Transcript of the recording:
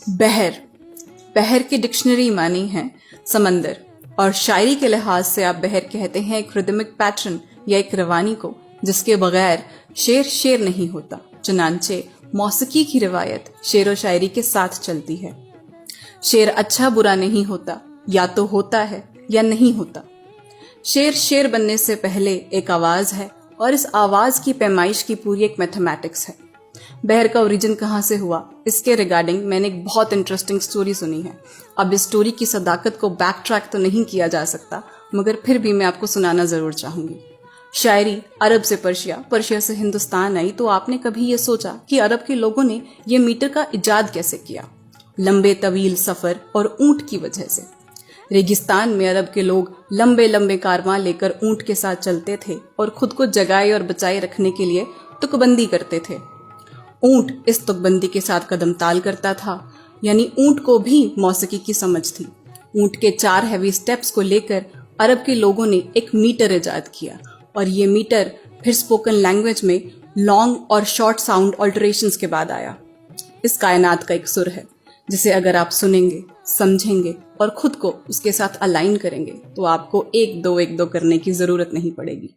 बहर बहर की डिक्शनरी मानी है समंदर, और शायरी के लिहाज से आप बहर कहते हैं एक रिदमिक पैटर्न या एक रवानी को जिसके बगैर शेर शेर नहीं होता। चुनांचे मौसीकी की रिवायत शेर व शायरी के साथ चलती है। शेर अच्छा बुरा नहीं होता, या तो होता है या नहीं होता। शेर शेर बनने से पहले एक आवाज है, और इस आवाज की पैमाइश की पूरी एक मैथमेटिक्स है। बहर का ओरिजिन कहाँ से हुआ, इसके रिगार्डिंग मैंने एक बहुत इंटरेस्टिंग स्टोरी सुनी है। अब इस स्टोरी की सदाकत को बैक ट्रैक तो नहीं किया जा सकता, मगर फिर भी मैं आपको सुनाना जरूर चाहूंगी। शायरी अरब से पर्शिया, पर्शिया से हिंदुस्तान आई, तो आपने कभी ये सोचा कि अरब के लोगों ने ये मीटर का इजाद कैसे किया? लंबे तवील सफर और ऊंट की वजह से। रेगिस्तान में अरब के लोग लंबे लंबे कारवां लेकर ऊंट के साथ चलते थे और खुद को जगाए और बचाए रखने के लिए तुकबंदी करते थे। ऊंट इस तुकबंदी के साथ कदम ताल करता था, यानी ऊंट को भी मौसीकी की समझ थी। ऊंट के 4 हैवी स्टेप्स को लेकर अरब के लोगों ने एक मीटर इजाद किया, और ये मीटर फिर स्पोकन लैंग्वेज में लॉन्ग और शॉर्ट साउंड ऑल्टरेशंस के बाद आया। इस कायनात का एक सुर है जिसे अगर आप सुनेंगे, समझेंगे और खुद को उसके साथ अलाइन करेंगे तो आपको 1 2 1 2 करने की जरूरत नहीं पड़ेगी।